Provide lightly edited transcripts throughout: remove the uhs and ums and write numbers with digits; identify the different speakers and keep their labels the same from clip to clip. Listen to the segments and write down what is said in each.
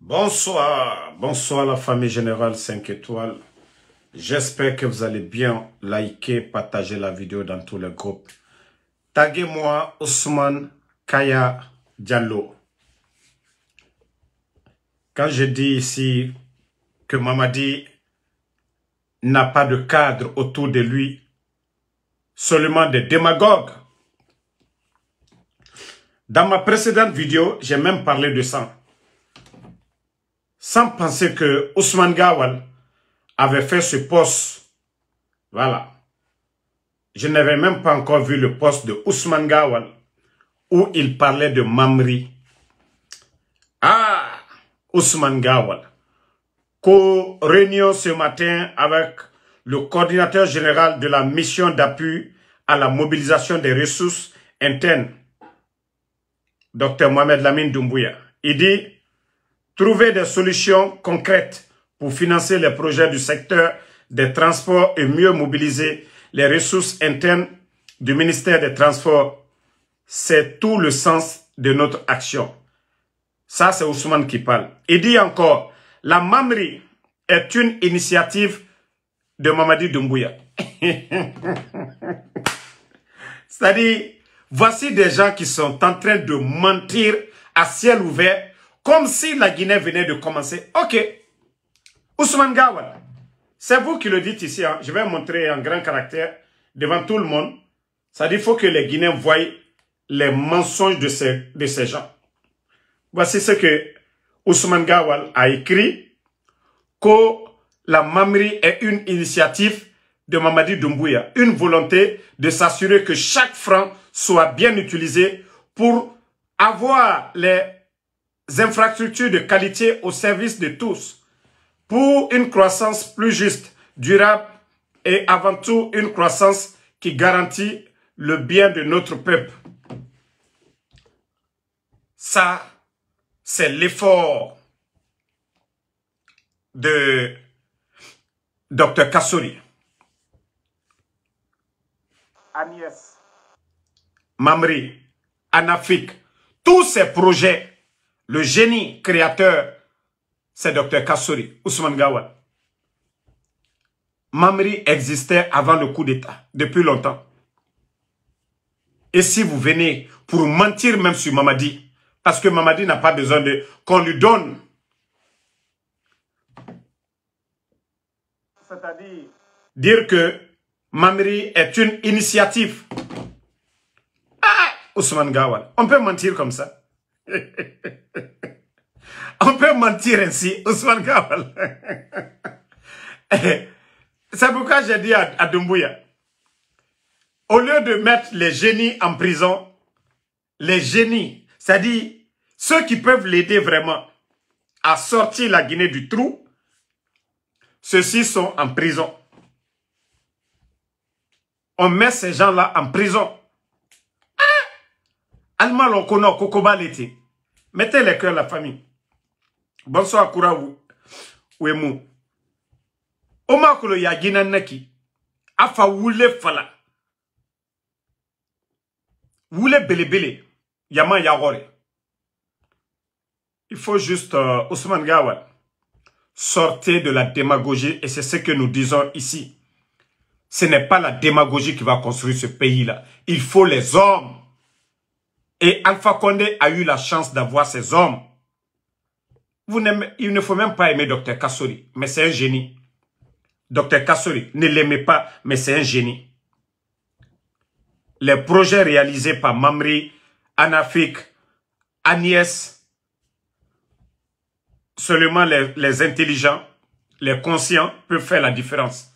Speaker 1: Bonsoir, bonsoir la famille générale 5 étoiles. J'espère que vous allez bien liker, partager la vidéo dans tous les groupes. Taguez-moi Ousmane Kaya Diallo. Quand je dis ici que Mamadi n'a pas de cadre autour de lui, seulement des démagogues. Dans ma précédente vidéo, j'ai même parlé de ça. Sans penser que Ousmane Gawal avait fait ce poste. Voilà. Je n'avais même pas encore vu le poste de Ousmane Gawal où il parlait de Mamri. Ah, Ousmane Gawal. Réunion ce matin avec le coordinateur général de la mission d'appui à la mobilisation des ressources internes, Dr Mohamed Lamine Doumbouya. Il dit trouver des solutions concrètes pour financer les projets du secteur des transports et mieux mobiliser les ressources internes du ministère des Transports. C'est tout le sens de notre action. Ça, c'est Ousmane qui parle. Il dit encore, la Mamri est une initiative de Mamadi Doumbouya. C'est-à-dire, voici des gens qui sont en train de mentir à ciel ouvert, comme si la Guinée venait de commencer. Ok, Ousmane Gawal, c'est vous qui le dites ici. Hein. Je vais montrer en grand caractère devant tout le monde. C'est-à-dire qu'il faut que les Guinéens voient les mensonges de ces gens. Voici ce que Ousmane Gawal a écrit, que la Mamri est une initiative de Mamadi Doumbouya, une volonté de s'assurer que chaque franc soit bien utilisé pour avoir les infrastructures de qualité au service de tous, pour une croissance plus juste, durable et avant tout une croissance qui garantit le bien de notre peuple. Ça, c'est l'effort de Dr Kassori. Agnès, Mamri, Anafik, tous ces projets, le génie créateur, c'est Dr Kassori, Ousmane Gawal. Mamri existait avant le coup d'État, depuis longtemps. Et si vous venez pour mentir même sur Mamadi, parce que Mamadi n'a pas besoin de qu'on lui donne, c'est-à-dire dire que Mamri est une initiative. Ah, Ousmane Gawal, on peut mentir comme ça. On peut mentir ainsi, Ousmane Gawal. C'est pourquoi j'ai dit à Doumbouya, au lieu de mettre les génies en prison, les génies, c'est-à-dire ceux qui peuvent l'aider vraiment à sortir la Guinée du trou, ceux-ci sont en prison. On met ces gens-là en prison. Alma Lokono, Kokoba l'été. Mettez les cœurs la famille. Bonsoir Koura Ouemou. Omakolo Yagina Naki. Afa Wule Fala. Wule Bele Yaman Yagore. Il faut juste, Ousmane Gawal, sortez de la démagogie et c'est ce que nous disons ici. Ce n'est pas la démagogie qui va construire ce pays-là. Il faut les hommes. Et Alpha Condé a eu la chance d'avoir ces hommes. Il ne faut même pas aimer Dr Kassori, mais c'est un génie. Dr Kassori, ne l'aimez pas, mais c'est un génie. Les projets réalisés par Mamri, Anafik, Agnès, seulement les intelligents, les conscients peuvent faire la différence.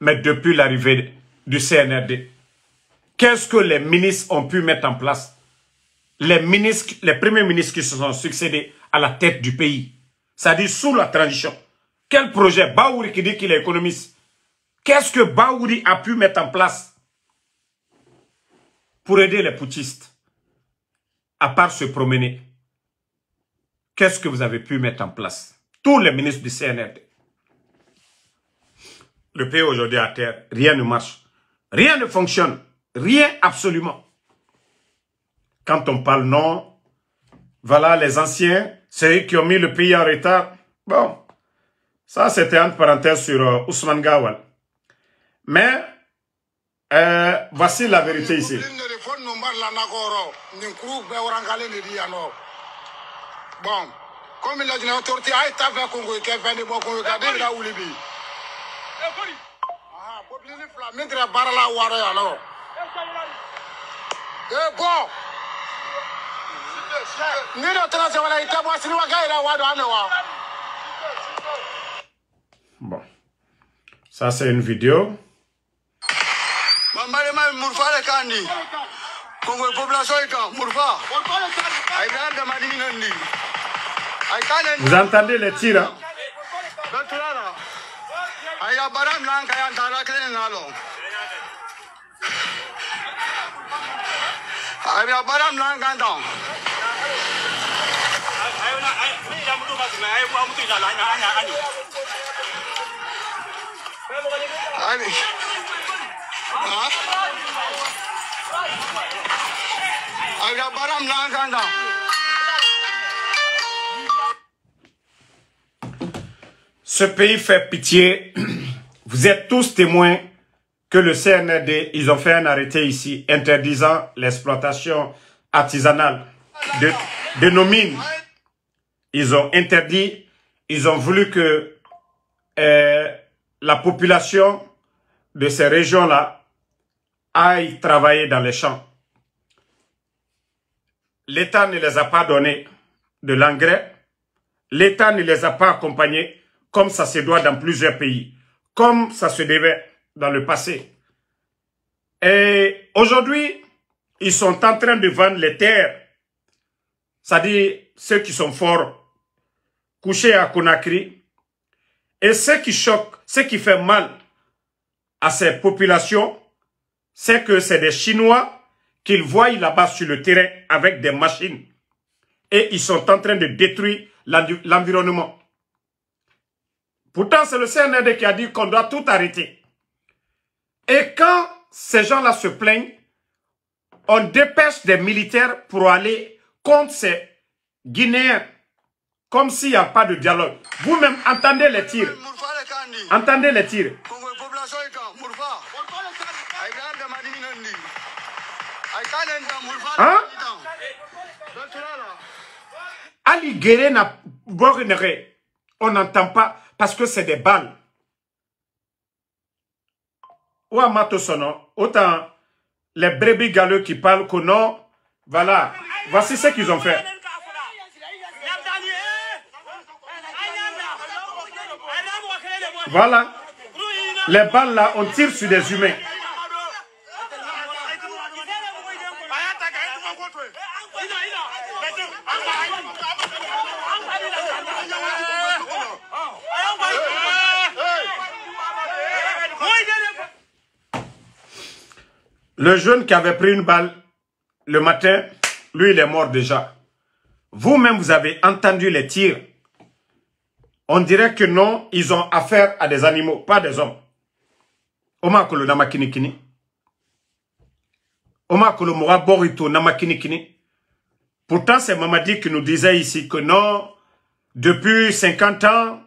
Speaker 1: Mais depuis l'arrivée du CNRD, qu'est-ce que les ministres ont pu mettre en place? Les premiers ministres qui se sont succédés à la tête du pays, c'est-à-dire sous la transition. Quel projet? Baouri qui dit qu'il est économiste. Qu'est-ce que Baouri a pu mettre en place pour aider les putschistes? À part se promener. Qu'est-ce que vous avez pu mettre en place? Tous les ministres du CNRD. Le pays aujourd'hui à terre, rien ne marche. Rien ne fonctionne. Rien absolument. Quand on parle non, voilà les anciens c'est eux qui ont mis le pays en retard. Bon, ça c'était entre parenthèses sur Ousmane Gawal. Mais, voici la vérité ici.
Speaker 2: Bon, comme il a dit, l'autorité a été fait Congo, qui est venu au Congo, qui a dit, là où il est. Ah, pour lui, il faut mettre la barre là où il est, alors. Eh, bon. Ni le transfert, il était bon, si nous avons
Speaker 1: Bon, ça c'est une vidéo. Vous entendez les tirs, hein? Ce pays fait pitié. Vous êtes tous témoins que le CNRD, ils ont fait un arrêté ici interdisant l'exploitation artisanale de nos mines. Ils ont interdit, ils ont voulu que la population de ces régions-là aille travailler dans les champs. L'État ne les a pas donné de l'engrais. L'État ne les a pas accompagnés comme ça se doit dans plusieurs pays, comme ça se devait dans le passé. Et aujourd'hui, ils sont en train de vendre les terres. C'est-à-dire ceux qui sont forts, couchés à Conakry. Et ce qui choque, ce qui fait mal à ces populations, c'est que c'est des Chinois qu'ils voient là-bas sur le terrain avec des machines. Et ils sont en train de détruire l'environnement. Pourtant, c'est le CNRD qui a dit qu'on doit tout arrêter. Et quand ces gens-là se plaignent, on dépêche des militaires pour aller contre ces Guinéens, comme s'il n'y a pas de dialogue. Vous-même, entendez les tirs. Entendez les tirs. Hein? Ali Guéré n'a pas, on n'entend pas parce que c'est des balles. Ou à Matosono, autant les brebis galeux qui parlent que non, voilà, voici ce qu'ils ont fait. Voilà, les balles là, on tire sur des humains. Le jeune qui avait pris une balle le matin, lui, il est mort déjà. Vous-même, vous avez entendu les tirs. On dirait que non, ils ont affaire à des animaux, pas des hommes. Omakolo namakinikini. Omakolo mora borito namakinikini. Pourtant, c'est Mamadi qui nous disait ici que non, depuis 50 ans,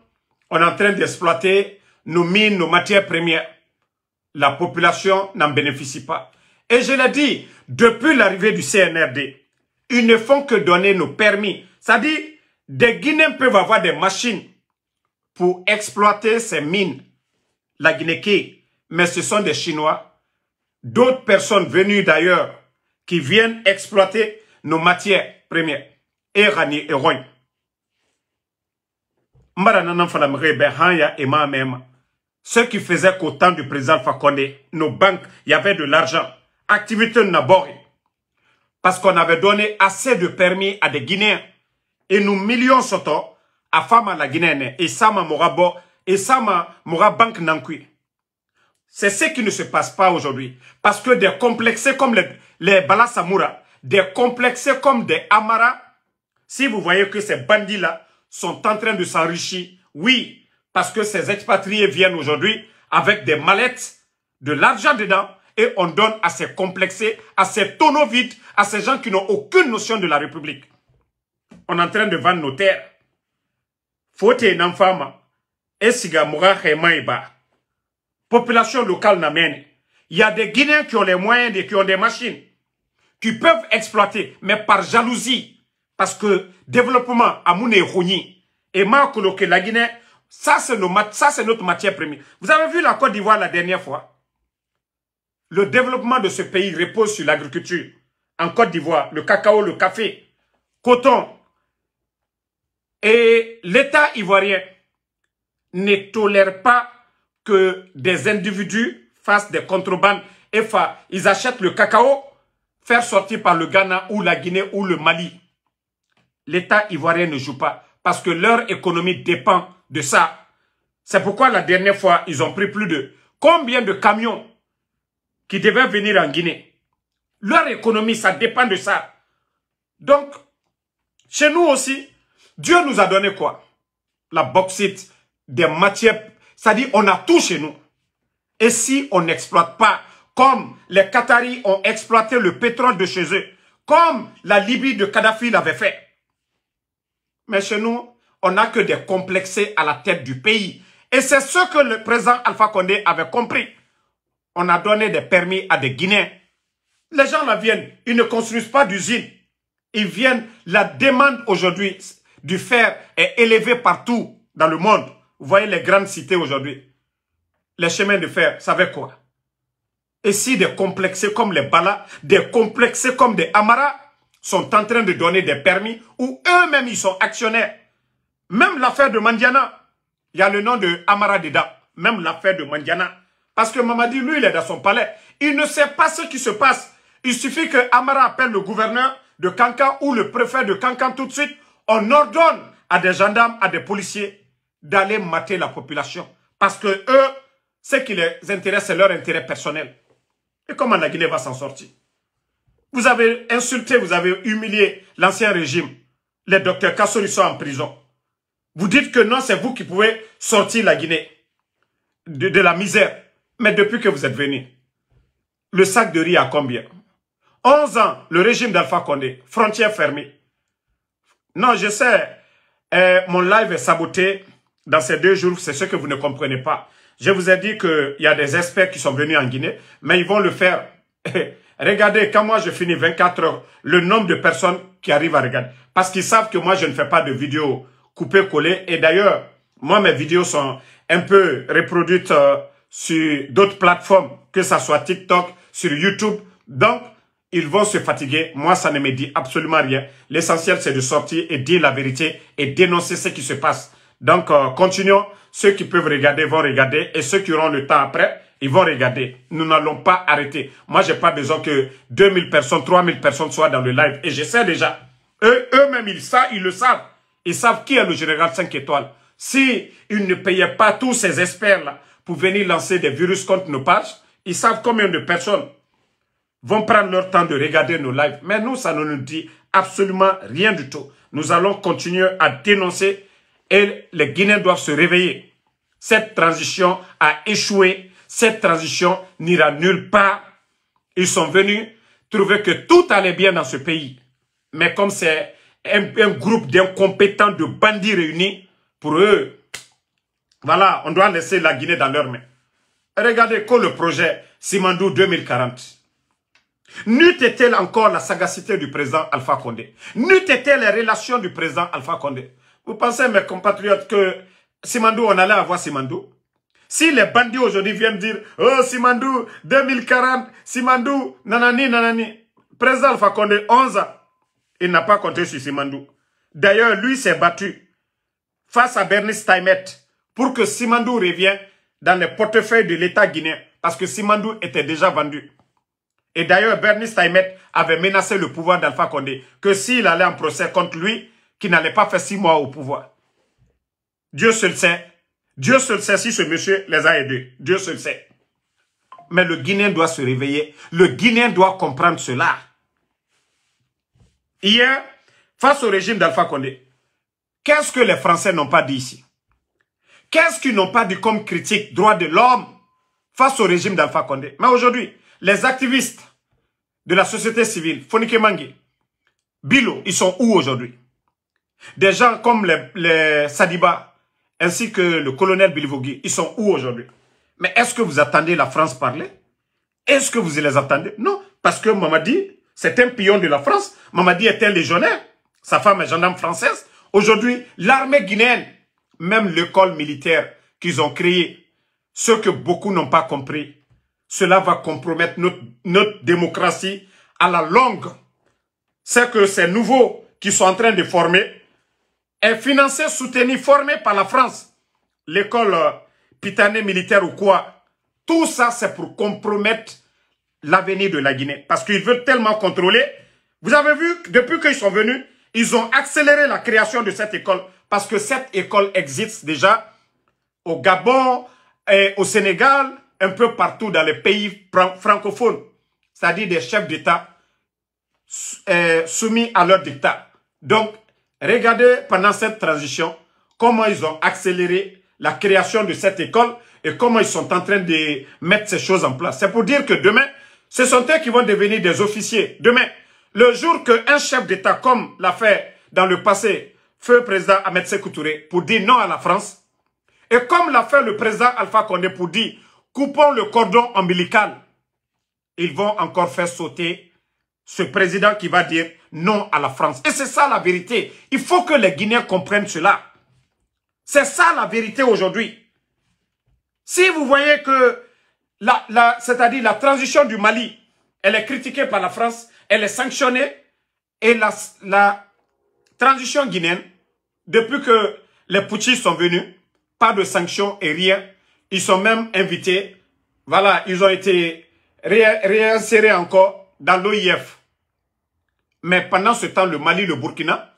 Speaker 1: on est en train d'exploiter nos mines, nos matières premières. La population n'en bénéficie pas. Et je l'ai dit, depuis l'arrivée du CNRD, ils ne font que donner nos permis. C'est-à-dire, des Guinéens peuvent avoir des machines pour exploiter ces mines, la Guinée, mais ce sont des Chinois, d'autres personnes venues d'ailleurs, qui viennent exploiter nos matières premières. Et Rani et Roy. Ce qui faisait qu'au temps du président Fakonde, nos banques, il y avait de l'argent. Activité n'abord. Parce qu'on avait donné assez de permis à des Guinéens. Et nous millions soto à Fama la Guinéenne. Et Sama Morabo. Et Sama Morabank Nankui. C'est ce qui ne se passe pas aujourd'hui. Parce que des complexés comme les Balasamura, des complexés comme des Amara, si vous voyez que ces bandits-là sont en train de s'enrichir, oui, parce que ces expatriés viennent aujourd'hui avec des mallettes, de l'argent dedans, et on donne à ces complexés, à ces tonneaux vides, à ces gens qui n'ont aucune notion de la République. on est en train de vendre nos terres. Faut une femme. Et siga moura khemaïba. Population locale n'amène. Il y a des Guinéens qui ont les moyens, qui ont des machines, qui peuvent exploiter, mais par jalousie. Parce que développement, Amoune Rouni, et Makolo que la Guinée, ça c'est notre matière première. Vous avez vu la Côte d'Ivoire la dernière fois? Le développement de ce pays repose sur l'agriculture. En Côte d'Ivoire, le cacao, le café, coton. Et l'État ivoirien ne tolère pas que des individus fassent des contrebandes et ils achètent le cacao, faire sortir par le Ghana ou la Guinée ou le Mali. L'État ivoirien ne joue pas parce que leur économie dépend de ça. C'est pourquoi la dernière fois, ils ont pris plus de combien de camions qui devaient venir en Guinée. Leur économie, ça dépend de ça. Donc, chez nous aussi, Dieu nous a donné quoi? La bauxite, des matières, c'est-à-dire on a tout chez nous. Et si on n'exploite pas, comme les Qataris ont exploité le pétrole de chez eux, comme la Libye de Kadhafi l'avait fait. Mais chez nous, on n'a que des complexés à la tête du pays. Et c'est ce que le président Alpha Condé avait compris. On a donné des permis à des Guinéens. Les gens là viennent, ils ne construisent pas d'usine. Ils viennent, la demande aujourd'hui du fer est élevée partout dans le monde. Vous voyez les grandes cités aujourd'hui. Les chemins de fer, vous savez quoi? Et si des complexés comme les Bala, des complexés comme des Amara sont en train de donner des permis où eux-mêmes ils sont actionnaires. Même l'affaire de Mandiana, il y a le nom de Amara dedans. Même l'affaire de Mandiana. Parce que Mamadi, lui, il est dans son palais. Il ne sait pas ce qui se passe. Il suffit que Amara appelle le gouverneur de Kankan ou le préfet de Kankan tout de suite. On ordonne à des gendarmes, à des policiers d'aller mater la population. Parce que eux, ce qui les intéresse, c'est leur intérêt personnel. Et comment la Guinée va s'en sortir? Vous avez insulté, vous avez humilié l'ancien régime. Les docteurs Kassori sont en prison. Vous dites que non, c'est vous qui pouvez sortir la Guinée de la misère. Mais depuis que vous êtes venu, le sac de riz à combien? 11 ans, le régime d'Alpha Condé, frontières fermées. Non, je sais, mon live est saboté dans ces 2 jours, c'est ce que vous ne comprenez pas. Je vous ai dit qu'il y a des experts qui sont venus en Guinée, mais ils vont le faire. Regardez, quand moi je finis 24 heures, le nombre de personnes qui arrivent à regarder. Parce qu'ils savent que moi je ne fais pas de vidéos coupées-collées. Et d'ailleurs, moi mes vidéos sont un peu reproduites sur d'autres plateformes, que ce soit TikTok, sur YouTube. Donc, ils vont se fatiguer. Moi, ça ne me dit absolument rien. L'essentiel, c'est de sortir et dire la vérité et dénoncer ce qui se passe. Donc, continuons. Ceux qui peuvent regarder vont regarder et ceux qui auront le temps après, ils vont regarder. Nous n'allons pas arrêter. Moi, j'ai pas besoin que 2000 personnes, 3000 personnes soient dans le live. Et je sais déjà. Eux-mêmes, ils le savent. Ils savent qui est le général 5 étoiles. Si ils ne payaient pas tous ces experts-là pour venir lancer des virus contre nos pages, ils savent combien de personnes vont prendre leur temps de regarder nos lives. Mais nous, ça ne nous dit absolument rien du tout. Nous allons continuer à dénoncer et les Guinéens doivent se réveiller. Cette transition a échoué. Cette transition n'ira nulle part. Ils sont venus trouver que tout allait bien dans ce pays. Mais comme c'est un groupe d'incompétents, de bandits réunis, pour eux, voilà, on doit laisser la Guinée dans leurs mains. Regardez que le projet Simandou 2040. N'eût été encore la sagacité du président Alpha Condé. N'eût été les relations du président Alpha Condé. Vous pensez, mes compatriotes, que Simandou, on allait avoir Simandou? Si les bandits aujourd'hui viennent dire « Oh, Simandou, 2040, Simandou, nanani, nanani ». Président Alpha Condé, 11 ans, il n'a pas compté sur Simandou. D'ailleurs, lui s'est battu face à Bernice Taimet pour que Simandou revienne dans les portefeuilles de l'État guinéen. Parce que Simandou était déjà vendu. Et d'ailleurs, Bernice Taimet avait menacé le pouvoir d'Alpha Condé que s'il allait en procès contre lui, qu'il n'allait pas faire 6 mois au pouvoir. Dieu seul sait. Dieu seul sait si ce monsieur les a aidés. Dieu seul sait. Mais le Guinéen doit se réveiller. Le Guinéen doit comprendre cela. Hier, face au régime d'Alpha Condé, qu'est-ce que les Français n'ont pas dit ici? Qu'est-ce qu'ils n'ont pas dit comme critique, droit de l'homme, face au régime d'Alpha Condé? Mais aujourd'hui, les activistes de la société civile, Fonike Mangue, Bilo, ils sont où aujourd'hui? Des gens comme les Sadiba, ainsi que le colonel Bilivogui, ils sont où aujourd'hui? Mais est-ce que vous attendez la France parler? Est-ce que vous les attendez? Non, parce que Mamadi, c'est un pion de la France. Mamadi était légionnaire. Sa femme est gendarme française. Aujourd'hui, l'armée guinéenne, même l'école militaire qu'ils ont créée, ce que beaucoup n'ont pas compris, cela va compromettre notre démocratie à la longue. C'est que ces nouveaux qui sont en train de former est financé, soutenu, formé par la France. L'école Pitané militaire ou quoi. Tout ça, c'est pour compromettre l'avenir de la Guinée. Parce qu'ils veulent tellement contrôler. Vous avez vu, depuis qu'ils sont venus, ils ont accéléré la création de cette école. Parce que cette école existe déjà au Gabon, et au Sénégal, un peu partout dans les pays francophones. C'est-à-dire des chefs d'État soumis à leur dictat. Donc, regardez pendant cette transition, comment ils ont accéléré la création de cette école et comment ils sont en train de mettre ces choses en place. C'est pour dire que demain, ce sont eux qui vont devenir des officiers. Demain, le jour qu'un chef d'État, comme l'a fait dans le passé, feu président Ahmed Sékou Touré, pour dire non à la France, et comme l'a fait le président Alpha Condé pour dire coupons le cordon ombilical, ils vont encore faire sauter ce président qui va dire non à la France. Et c'est ça la vérité. Il faut que les Guinéens comprennent cela. C'est ça la vérité aujourd'hui. Si vous voyez que, c'est-à-dire la transition du Mali, elle est critiquée par la France, elle est sanctionnée, et la transition guinéenne, depuis que les putschistes sont venus, pas de sanctions et rien, ils sont même invités, voilà, ils ont été réinsérés encore dans l'OIF. Mais pendant ce temps, le Mali, le Burkina,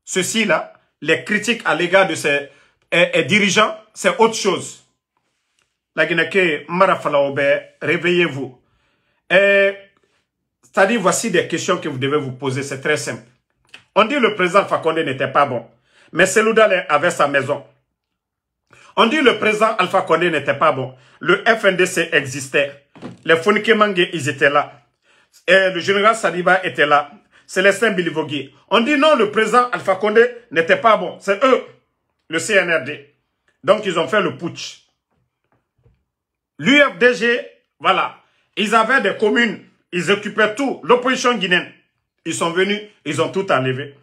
Speaker 1: ceux-ci-là, les critiques à l'égard de ces dirigeants, c'est autre chose. La Guinée, Marafalaobe, réveillez-vous. C'est-à-dire, voici des questions que vous devez vous poser, c'est très simple. On dit que le président Fakonde n'était pas bon, mais Seloudal avait sa maison. On dit que le président Alpha Condé n'était pas bon. Le FNDC existait. Les Fonike Mange, ils étaient là. Et le général Sadiba était là. Célestin Bilivogui. On dit non, le président Alpha Condé n'était pas bon. C'est eux, le CNRD. Donc, ils ont fait le putsch. L'UFDG, voilà. Ils avaient des communes. Ils occupaient tout. L'opposition guinéenne. Ils sont venus, ils ont tout enlevé.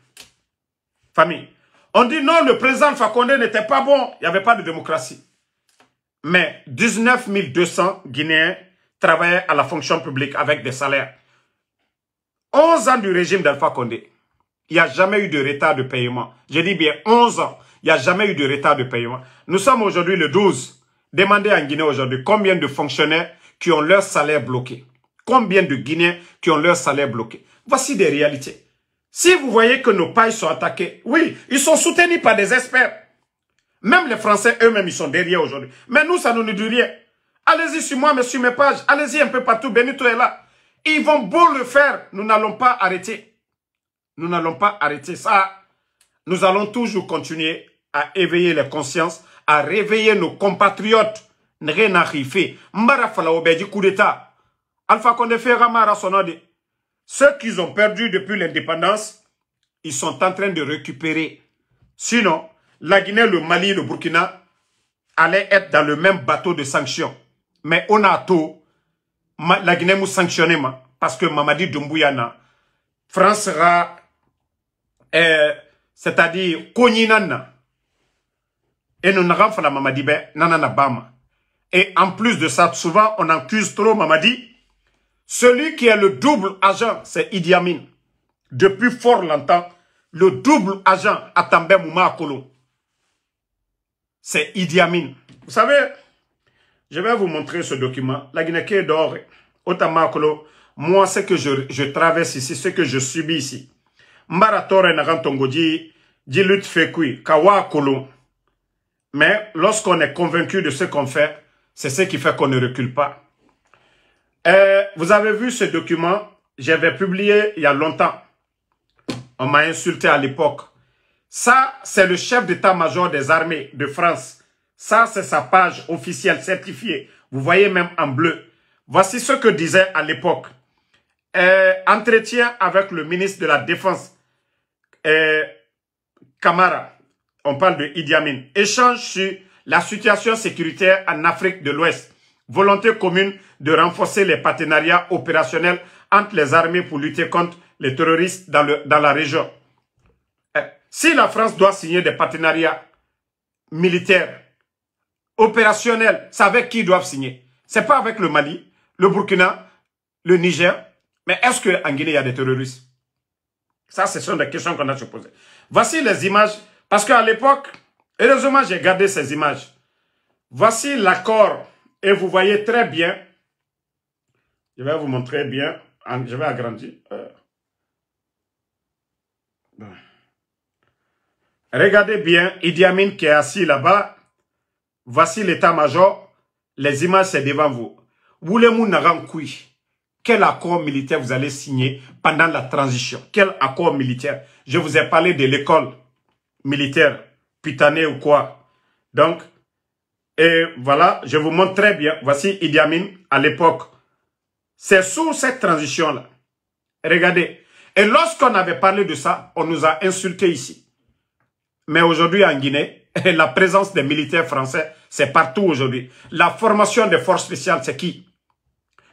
Speaker 1: Famille. On dit non, le président Alpha Condé n'était pas bon. Il n'y avait pas de démocratie. Mais 19 200 Guinéens travaillaient à la fonction publique avec des salaires. 11 ans du régime d'Alpha Condé. Il n'y a jamais eu de retard de paiement. Je dis bien 11 ans. Il n'y a jamais eu de retard de paiement. Nous sommes aujourd'hui le 12. Demandez en Guinée aujourd'hui combien de fonctionnaires qui ont leur salaire bloqué. Combien de Guinéens qui ont leur salaire bloqué. Voici des réalités. Si vous voyez que nos pailles sont attaquées, oui, ils sont soutenus par des experts. Même les Français eux-mêmes, ils sont derrière aujourd'hui. Mais nous, ça ne nous dit rien. Allez-y sur moi, mais sur mes pages. Allez-y un peu partout. Benito est là. Ils vont beau le faire. Nous n'allons pas arrêter. Nous n'allons pas arrêter ça. Nous allons toujours continuer à éveiller les consciences, à réveiller nos compatriotes. Rien n'arrive. Mbara Falaobe du coup d'État. Alpha Condé fait Ramara Sonade. Ceux qu'ils ont perdus depuis l'indépendance, ils sont en train de récupérer. Sinon, la Guinée, le Mali, le Burkina allaient être dans le même bateau de sanctions. Mais on a tout. La Guinée m'a sanctionné parce que Mamadi Doumbouya, France sera, c'est-à-dire, Koninana. Et nous n'avons pas la Mamadi, nanana bama. Et en plus de ça, souvent, on accuse trop Mamadi. Celui qui est le double agent, c'est Idi Amin. Depuis fort longtemps, le double agent Atambe Mouma Akolo, c'est Idi Amin. Vous savez, je vais vous montrer ce document. La Guinée d'or, Otama Akolo, moi, ce que je traverse ici, ce que je subis ici. Mbaratore Narantongo dit lutte fekui, Kawa Akolo. Mais lorsqu'on est convaincu de ce qu'on fait, c'est ce qui fait qu'on ne recule pas. Vous avez vu ce document, j'avais publié il y a longtemps. On m'a insulté à l'époque. Ça, c'est le chef d'état-major des armées de France. Ça, c'est sa page officielle certifiée. Vous voyez même en bleu. Voici ce que disait à l'époque. Entretien avec le ministre de la Défense, Camara, on parle de Idi Amin, échange sur la situation sécuritaire en Afrique de l'Ouest. Volonté commune de renforcer les partenariats opérationnels entre les armées pour lutter contre les terroristes dans la région. Si la France doit signer des partenariats militaires, opérationnels, c'est avec qui ils doivent signer? Ce n'est pas avec le Mali, le Burkina, le Niger. Mais est-ce qu'en Guinée, il y a des terroristes? Ça, ce sont des questions qu'on a se poser. Voici les images, parce qu'à l'époque, heureusement, j'ai gardé ces images. Voici l'accord, et vous voyez très bien, je vais vous montrer bien, je vais agrandir. Regardez bien, Idi Amin qui est assis là-bas, voici l'état-major, les images c'est devant vous. Voulez-vous Narankoui? Quel accord militaire vous allez signer pendant la transition? Quel accord militaire? Je vous ai parlé de l'école militaire, Pitané ou quoi. Donc, et voilà, je vous montre très bien. Voici Idi Amin à l'époque. C'est sous cette transition-là. Regardez. Et lorsqu'on avait parlé de ça, on nous a insultés ici. Mais aujourd'hui en Guinée, la présence des militaires français, c'est partout aujourd'hui. La formation des forces spéciales, c'est qui?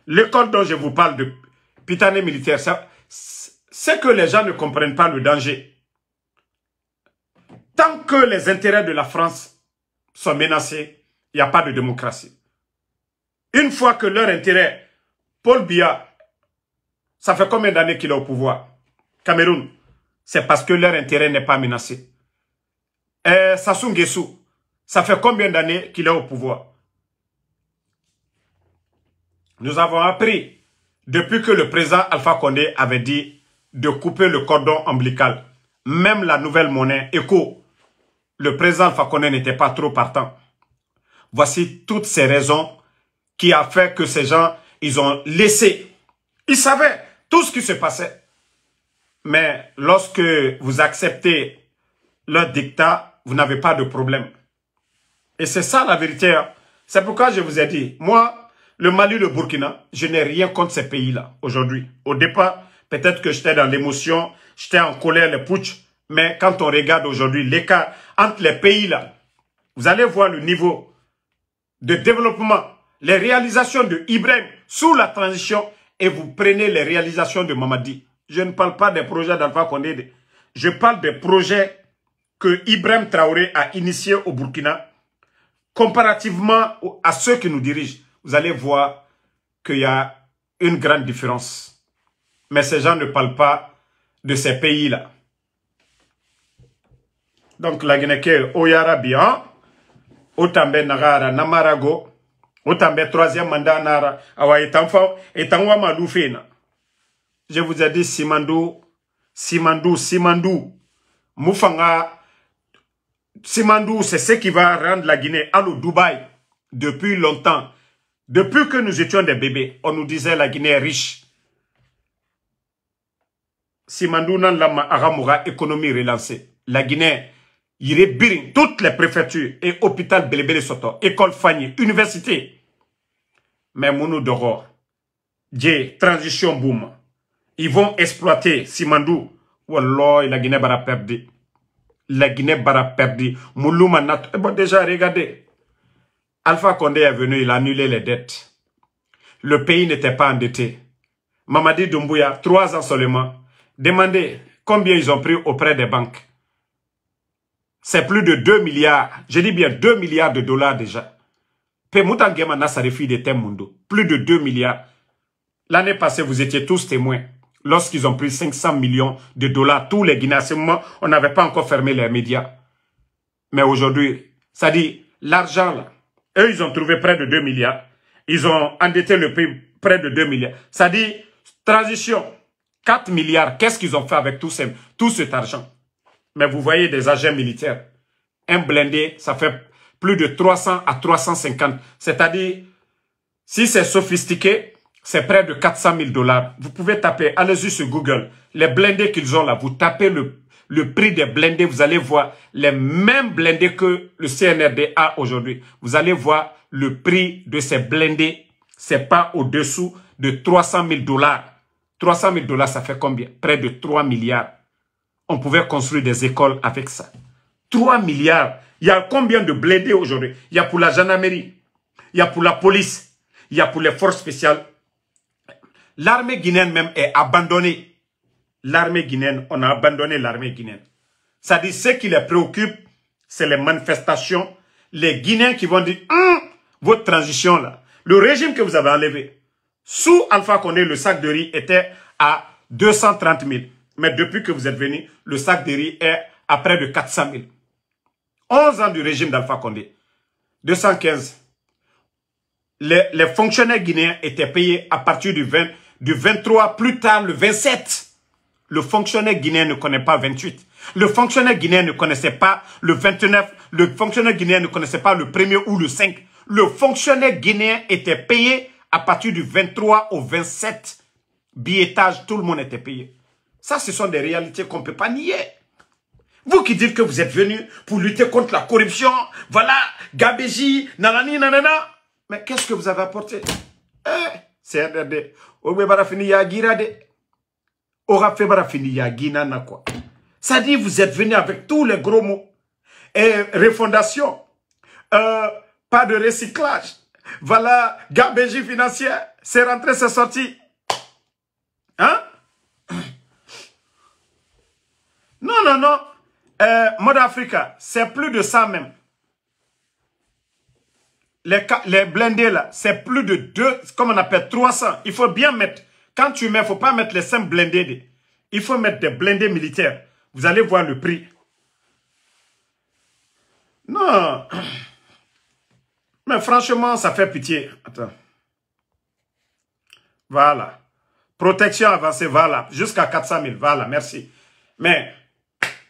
Speaker 1: L'école dont je vous parle de Pitané militaire, c'est que les gens ne comprennent pas le danger. Tant que les intérêts de la France sont menacés, il n'y a pas de démocratie. Une fois que leur intérêt, Paul Biya, ça fait combien d'années qu'il est au pouvoir? Cameroun, c'est parce que leur intérêt n'est pas menacé. Sassou Nguesso, ça fait combien d'années qu'il est au pouvoir? Nous avons appris, depuis que le président Alpha Condé avait dit de couper le cordon ombilical, même la nouvelle monnaie ECO, le président Alpha Condé n'était pas trop partant. Voici toutes ces raisons qui ont fait que ces gens, ils ont laissé. Ils savaient tout ce qui se passait. Mais lorsque vous acceptez leur dictat, vous n'avez pas de problème. Et c'est ça la vérité. C'est pourquoi je vous ai dit, moi, le Mali, le Burkina, je n'ai rien contre ces pays-là aujourd'hui. Au départ, peut-être que j'étais dans l'émotion, j'étais en colère, le putsch. Mais quand on regarde aujourd'hui l'écart entre les pays-là, vous allez voir le niveau de développement, les réalisations de Ibrahim sous la transition et vous prenez les réalisations de Mamadi. Je ne parle pas des projets d'Alpha Condé. Je parle des projets que Ibrahim Traoré a initiés au Burkina comparativement à ceux qui nous dirigent. Vous allez voir qu'il y a une grande différence. Mais ces gens ne parlent pas de ces pays-là. Donc la Guinée, Oyara Bian, Otambe Nagara Namarago, Otambe troisième mandat Nara, Awa Etanfa, Etanwa Madoufena. Je vous ai dit Simandou, Moufanga, Simandou, c'est ce qui va rendre la Guinée à l'eau Dubaï depuis longtemps. Depuis que nous étions des bébés, on nous disait la Guinée est riche. Simandou nan la Aramoura, économie relancée. La Guinée, irait biring, toutes les préfectures et hôpital Belebele Soto, école Fanny, université. Mais Mounou Doro, Dje, transition boom. Ils vont exploiter Simandou. Wallah, la Guinée bara perdu. La Guinée bara perdu. Moulouma nat. Bon, déjà, regardez. Alpha Condé est venu, il a annulé les dettes. Le pays n'était pas endetté. Mamadi Doumbouya, 3 ans seulement. Demandez combien ils ont pris auprès des banques. C'est plus de 2 milliards. Je dis bien 2 milliards de dollars déjà. Pemutangema Nassarifi de Temundo. Plus de 2 milliards. L'année passée, vous étiez tous témoins. Lorsqu'ils ont pris 500 millions de dollars, tous les Guinéens, à ce moment, on n'avait pas encore fermé les médias. Mais aujourd'hui, ça dit, l'argent là, eux, ils ont trouvé près de 2 milliards. Ils ont endetté le pays près de 2 milliards. Ça dit, transition, 4 milliards. Qu'est-ce qu'ils ont fait avec tout cet argent? Mais vous voyez des agents militaires. Un blindé, ça fait plus de 300 à 350. C'est-à-dire, si c'est sophistiqué, c'est près de 400 000 dollars. Vous pouvez taper, allez-y sur Google, les blindés qu'ils ont là. Vous tapez le prix des blindés, vous allez voir les mêmes blindés que le CNRD a aujourd'hui. Vous allez voir le prix de ces blindés. C'est pas au-dessous de 300 000 dollars. 300 000 dollars, ça fait combien? Près de 3 milliards. On pouvait construire des écoles avec ça. 3 milliards. Il y a combien de blindés aujourd'hui? Il y a pour la gendarmerie, il y a pour la police, il y a pour les forces spéciales. L'armée guinéenne même est abandonnée. L'armée guinéenne, on a abandonné l'armée guinéenne. Ça dit, ce qui les préoccupe, c'est les manifestations. Les Guinéens qui vont dire, votre transition là, le régime que vous avez enlevé, sous Alpha Condé, le sac de riz était à 230 000. Mais depuis que vous êtes venu, le sac de riz est à près de 400 000. 11 ans du régime d'Alpha Condé. 215. Les fonctionnaires guinéens étaient payés à partir du 23, plus tard le 27. Le fonctionnaire guinéen ne connaît pas 28. Le fonctionnaire guinéen ne connaissait pas le 29. Le fonctionnaire guinéen ne connaissait pas le 1er ou le 5. Le fonctionnaire guinéen était payé à partir du 23 au 27. Billettage, tout le monde était payé. Ça, ce sont des réalités qu'on ne peut pas nier. Vous qui dites que vous êtes venus pour lutter contre la corruption, voilà, Gabéji, nanani, nanana. Mais qu'est-ce que vous avez apporté? C'est RDD. Ça dit, vous êtes venus avec tous les gros mots. Refondation, pas de recyclage. Voilà, Gabéji financière, c'est rentré, c'est sorti. Hein? Non, non, non. Mode Africa, c'est plus de ça même. Les blindés là, c'est plus de 2, comme on appelle 300. Il faut bien mettre, quand tu mets, il ne faut pas mettre les 5 blindés. Il faut mettre des blindés militaires. Vous allez voir le prix. Non. Mais franchement, ça fait pitié. Attends. Voilà. Protection avancée, voilà. Jusqu'à 400 000, voilà, merci. Mais,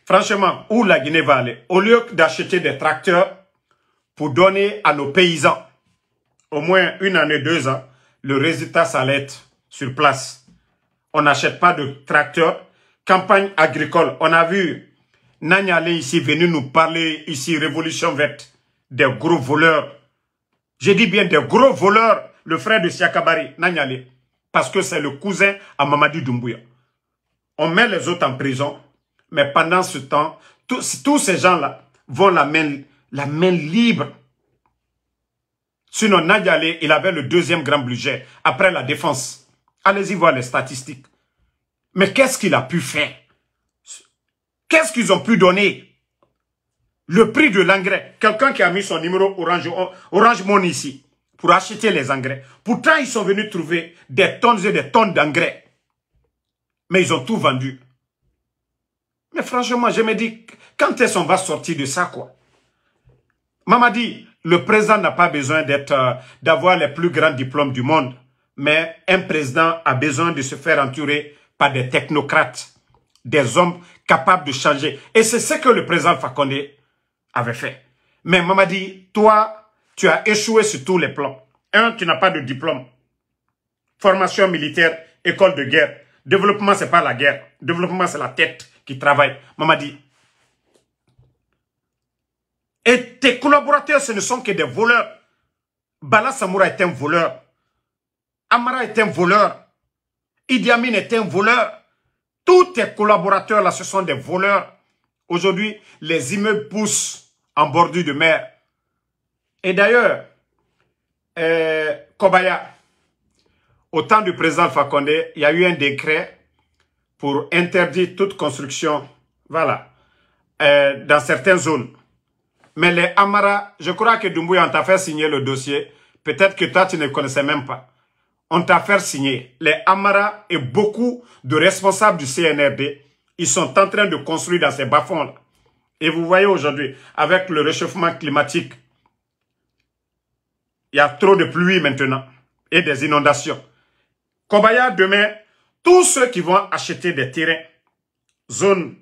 Speaker 1: franchement, où la Guinée va aller? Au lieu d'acheter des tracteurs pour donner à nos paysans, au moins 1 année, 2 ans, le résultat, ça allait être sur place. On n'achète pas de tracteurs. Campagne agricole, on a vu Nanyale ici venu nous parler ici, Révolution verte, des gros voleurs. J'ai dit bien des gros voleurs, le frère de Siakabari, Nanyale, parce que c'est le cousin à Mamadi Doumbouya. On met les autres en prison, mais pendant ce temps, tous ces gens-là vont la main libre. Sinon, Nanyale, il avait le 2e grand budget après la défense. Allez-y voir les statistiques. Mais qu'est-ce qu'il a pu faire? Qu'est-ce qu'ils ont pu donner? Le prix de l'engrais. Quelqu'un qui a mis son numéro Orange Money ici pour acheter les engrais. Pourtant, ils sont venus trouver des tonnes et des tonnes d'engrais. Mais ils ont tout vendu. Mais franchement, je me dis, quand est-ce qu'on va sortir de ça, quoi? Mamadi, le président n'a pas besoin d'avoir les plus grands diplômes du monde. Mais un président a besoin de se faire entourer par des technocrates, des hommes capables de changer. Et c'est ce que le président Fakonde avait fait. Mais Mamadi, toi, tu as échoué sur tous les plans. 1, tu n'as pas de diplôme. Formation militaire, école de guerre. Développement, c'est pas la guerre. Développement, c'est la tête qui travaille. Mamadi. Et tes collaborateurs, ce ne sont que des voleurs. Bala Samoura est un voleur. Amara est un voleur. Idi Amin est un voleur. Tous tes collaborateurs là, ce sont des voleurs. Aujourd'hui, les immeubles poussent en bordure de mer. Et d'ailleurs, Kobaya, au temps du président Fakonde, il y a eu un décret pour interdire toute construction, voilà, dans certaines zones. Mais les Amara, je crois que Doumbouya, on t'a fait signer le dossier. Peut-être que toi, tu ne connaissais même pas. On t'a fait signer. Les Amara et beaucoup de responsables du CNRD, ils sont en train de construire dans ces bas-fonds-là. Et vous voyez aujourd'hui, avec le réchauffement climatique, il y a trop de pluie maintenant et des inondations. Kobaya, demain, tous ceux qui vont acheter des terrains, zones,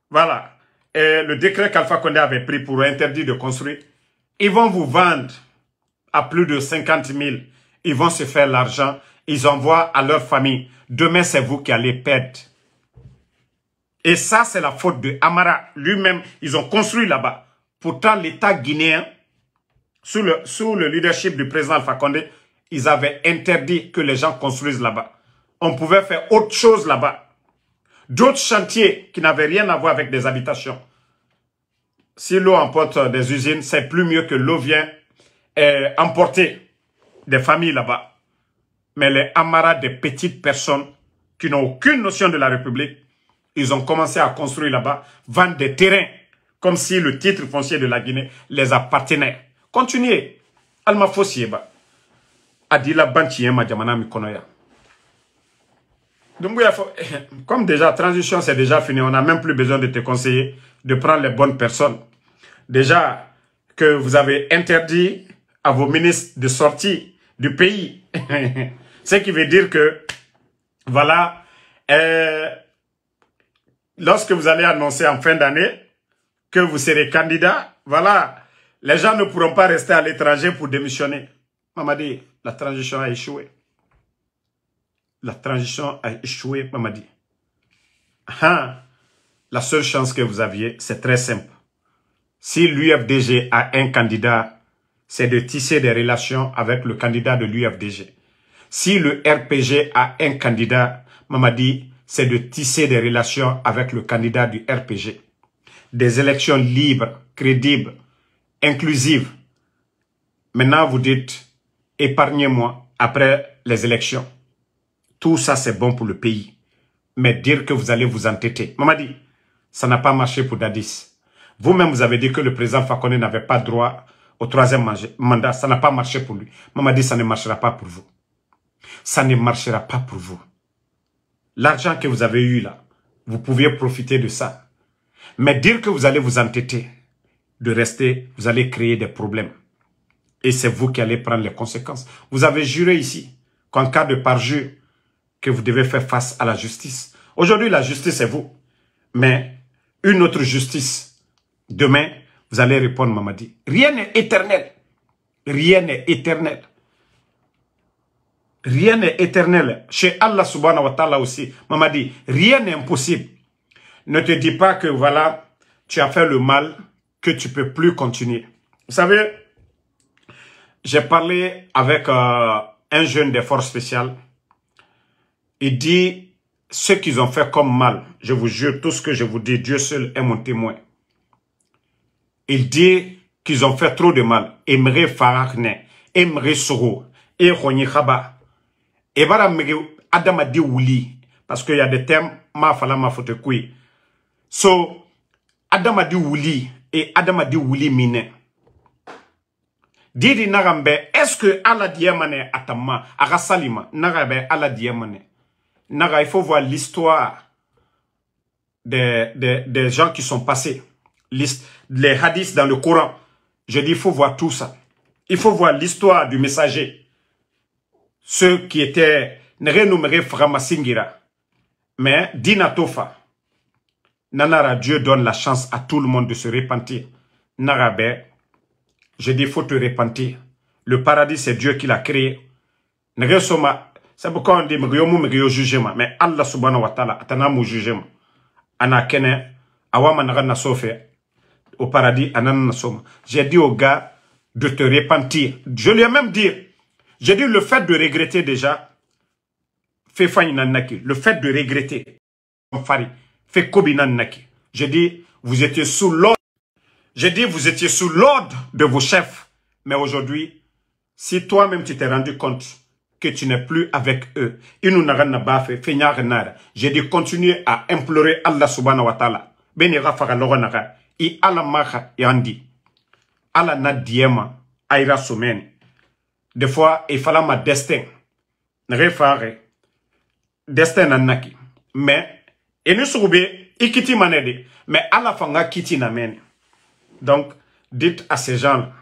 Speaker 1: voilà, et le décret qu'Alpha Condé avait pris pour interdire de construire, ils vont vous vendre à plus de 50 000. Ils vont se faire l'argent, ils envoient à leur famille. Demain, c'est vous qui allez perdre. Et ça, c'est la faute de Amara lui-même. Ils ont construit là-bas. Pourtant, l'État guinéen, sous le leadership du président Alpha Condé, ils avaient interdit que les gens construisent là-bas. On pouvait faire autre chose là-bas. d'autres chantiers qui n'avaient rien à voir avec des habitations. Si l'eau emporte des usines, c'est plus mieux que l'eau vient emporter des familles là-bas. Mais les amarras des petites personnes qui n'ont aucune notion de la République, ils ont commencé à construire là-bas, vendre des terrains, comme si le titre foncier de la Guinée les appartenait. Continuez. Alma Fossieba. Adila Bantiema Djamana Mikonoya. Donc, comme déjà, transition, c'est déjà fini. On n'a même plus besoin de te conseiller de prendre les bonnes personnes. Déjà, que vous avez interdit à vos ministres de sortir du pays. Ce qui veut dire que, voilà, lorsque vous allez annoncer en fin d'année que vous serez candidat, voilà, les gens ne pourront pas rester à l'étranger pour démissionner. Mamadi, la transition a échoué. La transition a échoué, Mamadi. La seule chance que vous aviez, c'est très simple. Si l'UFDG a un candidat, c'est de tisser des relations avec le candidat de l'UFDG. Si le RPG a un candidat, Mamadi, c'est de tisser des relations avec le candidat du RPG. Des élections libres, crédibles, inclusives. Maintenant, vous dites, épargnez-moi après les élections. Tout ça, c'est bon pour le pays. Mais dire que vous allez vous entêter. Mamadi, ça n'a pas marché pour Dadis. Vous-même, vous avez dit que le président Fakonde n'avait pas droit au 3e mandat. Ça n'a pas marché pour lui. Mamadi, ça ne marchera pas pour vous. Ça ne marchera pas pour vous. L'argent que vous avez eu là, vous pouviez profiter de ça. Mais dire que vous allez vous entêter de rester, vous allez créer des problèmes. Et c'est vous qui allez prendre les conséquences. Vous avez juré ici qu'en cas de parjure, que vous devez faire face à la justice. Aujourd'hui, la justice, c'est vous. Mais une autre justice, demain, vous allez répondre, Mamadi. Rien n'est éternel. Rien n'est éternel. Rien n'est éternel. Chez Allah subhanahu wa ta'ala aussi, Mamadi, rien n'est impossible. Ne te dis pas que voilà, tu as fait le mal, que tu ne peux plus continuer. Vous savez, j'ai parlé avec un jeune des forces spéciales. Il dit, ce qu'ils ont fait comme mal, je vous jure, tout ce que je vous dis, Dieu seul est mon témoin. Il dit qu'ils ont fait trop de mal. Emre Farahne, Emre Soro, Eroni Khaba. Et voilà, Adamadi Wuli. Parce qu'il y a des termes, ma fala ma fote kui. So, Adamadi Wuli et Adamadi Wuli mine. Didi Narambe, est-ce que Allah Diamane Atama, Arasalima, Narabe Allah Diamane? Naga, il faut voir l'histoire des gens qui sont passés. Les hadiths dans le Coran. Je dis, il faut voir tout ça. Il faut voir l'histoire du messager. Ceux qui étaient renommés Framasingira. Mais Dinatofa. Nanara, Dieu donne la chance à tout le monde de se repentir. Narabe, je dis, il faut te repentir. Le paradis, c'est Dieu qui l'a créé. Nresoma. C'est pourquoi on dit que jugement. Mais Allah subhanahu wa ta'ala, atana mu jugement. Ana kene, awama na sofe, au paradis, anan soma. J'ai dit au gars de te repentir. Je lui ai même dit, j'ai dit le fait de regretter déjà, fait fagnanaki. Le fait de regretter, fait kobinanaki. J'ai dit, vous étiez sous l'ordre. J'ai dit, vous étiez sous l'ordre de vos chefs. Mais aujourd'hui, si toi-même tu t'es rendu compte que tu n'es plus avec eux. J'ai dit continuer à implorer Allah subhanahu wa ta'ala. Benira faga logonaga. I ala maha yandi. Ala na diema. Aira somen. Des fois, il fallait ma destin. Refare. Destin nanaki. Mais, et nous soube, ikiti manede. Mais ala fanga kiti namen. Donc, dites à ces gens,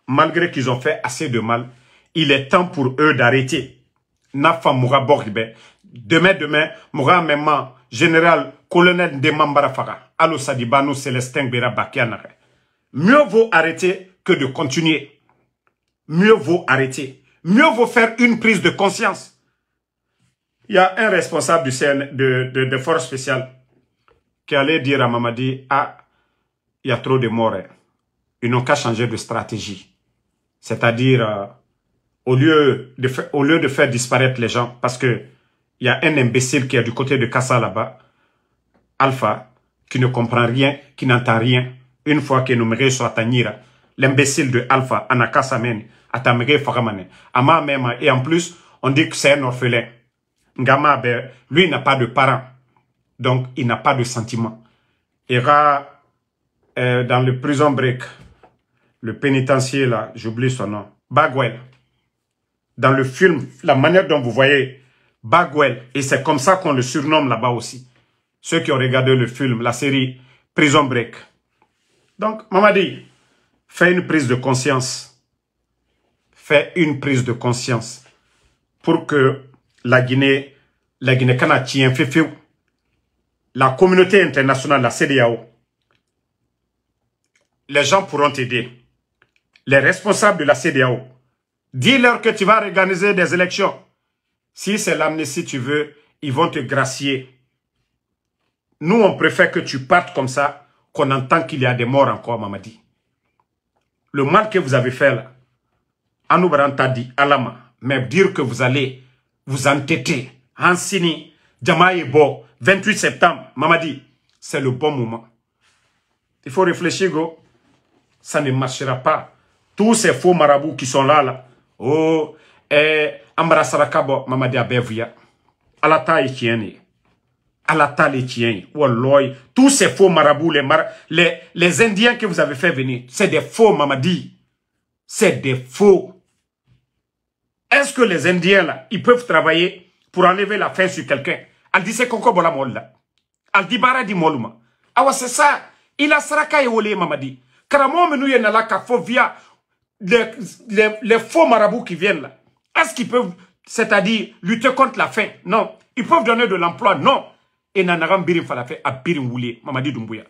Speaker 1: malgré qu'ils ont fait assez de mal, il est temps pour eux d'arrêter. Nafa moura borbe. Demain, moura même général, colonel de Mambarafaga. Allo Sadibano Célestin Bera Bakianare. Mieux vaut arrêter que de continuer. Mieux vaut arrêter. Mieux vaut faire une prise de conscience. Il y a un responsable du CN, de force spéciale qui allait dire à Mamadi, ah, il y a trop de morts. Ils n'ont qu'à changer de stratégie. C'est-à-dire, au lieu de faire disparaître les gens, parce que il y a un imbécile qui est du côté de Kassa là-bas, Alpha, qui ne comprend rien, qui n'entend rien, une fois que nous me soit Tanira, l'imbécile de Alpha, Anaka Samen, Atamere Faramane, Ama Mema, et en plus, on dit que c'est un orphelin. Ngama, lui, il n'a pas de parents, donc il n'a pas de sentiments. Il ira dans le prison break, le pénitencier là, j'oublie son nom, Bagwell. Dans le film, la manière dont vous voyez Bagwell, et c'est comme ça qu'on le surnomme là-bas aussi. Ceux qui ont regardé le film, la série Prison Break. Donc, Mamadi, fais une prise de conscience. Fais une prise de conscience pour que la Guinée canadienne, la communauté internationale, la CEDEAO, les gens pourront t'aider. Les responsables de la CEDEAO, dis-leur que tu vas organiser des élections. Si c'est l'amnistie tu veux, ils vont te gracier. Nous, on préfère que tu partes comme ça, qu'on entend qu'il y a des morts encore, Mamadi. Le mal que vous avez fait là, Anoubaranta dit, Alama, mais dire que vous allez vous entêter, Hansini, Jamaïbo, 28 septembre, Mamadi, c'est le bon moment. Il faut réfléchir, go. Ça ne marchera pas. Tous ces faux marabouts qui sont là, oh, Ambara Sarakabo, Mamadi Abevia, Alata et Tieni. Alata les tiens, Walloy, tous ces faux marabouts, les Indiens que vous avez fait venir, c'est des faux, Mamadi. C'est des faux. Est-ce que les Indiens, là, ils peuvent travailler pour enlever la faim sur quelqu'un? Al dit c'est Koko Bola Molla. Al dit Bara di Moluma. Ah ouais, c'est ça. Il a Saraka et Olé, Mamadi. Karamo menou y'en a là, kafo via les faux marabouts qui viennent là. Est-ce qu'ils peuvent, c'est-à-dire, lutter contre la faim? Non. Ils peuvent donner de l'emploi? Non. Et nanaram birim falafe a birim woulé, Mamadi Doumbouya.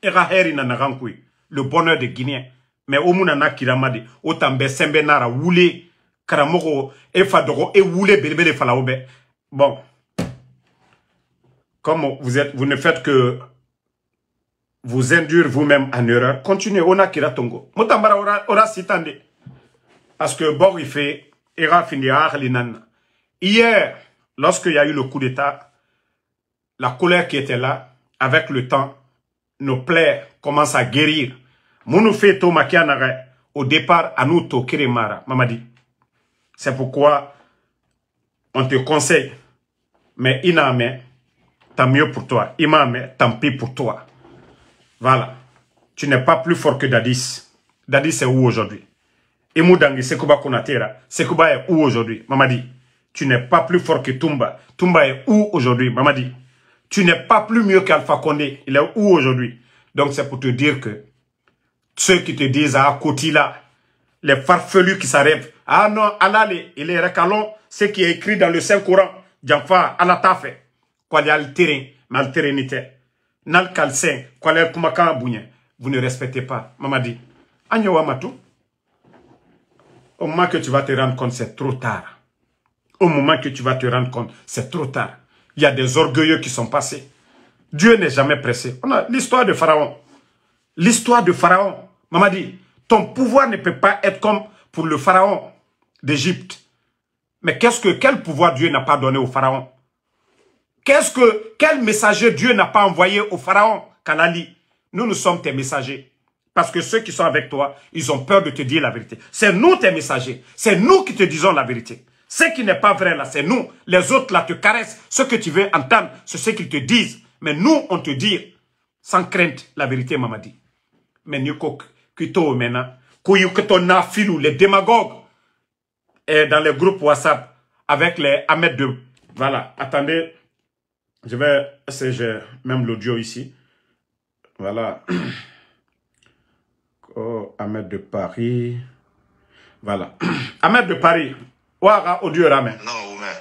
Speaker 1: Et raheri nanaram koui, le bonheur des Guinéens. Mais au mounana kiramadi, autambe sembe nara woulé, karamoko, e fadoro, e woulé belebele falaobe. Bon. Comme vous ne faites que vous induire vous-même en erreur, continuez, on a kiratongo. Motambara ora sitande. Parce que bon, il fait, ira finir l'inan. Hier, lorsqu'il y a eu le coup d'État, la colère qui était là, avec le temps, nos plaies commencent à guérir. Mounou fait to makianare, au départ, à nous to kiremara, Mamadi. C'est pourquoi on te conseille, mais iname, tant mieux pour toi. Imame, tant pis pour toi. Voilà. Tu n'es pas plus fort que Dadis. Dadis est où aujourd'hui? Imoudangi, Sekouba Konatera. Sekouba est où aujourd'hui? Mamadi. Tu n'es pas plus fort que Toumba. Toumba est où aujourd'hui? Mamadi. Tu n'es pas plus mieux qu'Alpha Condé. Il est où aujourd'hui? Donc c'est pour te dire que ceux qui te disent à Kotila, les farfelus qui s'arrêtent, ah non, Alale, il est recalon, ce qui est écrit dans le Saint-Coran, Djanfa, Alatafe, quoi y a le terrain, mal terrainité, nal calcin, quoi y a le kumakan abounye, vous ne respectez pas. Mamadi, Agnewa Matou, au moment que tu vas te rendre compte, c'est trop tard. Au moment que tu vas te rendre compte, c'est trop tard. Il y a des orgueilleux qui sont passés. Dieu n'est jamais pressé. On a l'histoire de Pharaon. L'histoire de Pharaon. Mamadi, ton pouvoir ne peut pas être comme pour le Pharaon d'Égypte. Mais quel pouvoir Dieu n'a pas donné au Pharaon? Quel messager Dieu n'a pas envoyé au Pharaon, Kanali? Nous sommes tes messagers. Parce que ceux qui sont avec toi, ils ont peur de te dire la vérité. C'est nous tes messagers. C'est nous qui te disons la vérité. Ce qui n'est pas vrai là, c'est nous. Les autres là te caressent. Ce que tu veux entendre, c'est ce qu'ils te disent. Mais nous, on te dit, sans crainte, la vérité, Mamadi. Mais nous, Kuto maintenant, les démagogues, et dans les groupes WhatsApp, avec les Ahmed de... Voilà, attendez, je vais essayer même l'audio ici. Voilà. Oh, Ahmed de Paris. Voilà. Ahmed de Paris. Ouara audio rame.
Speaker 2: Non, mais.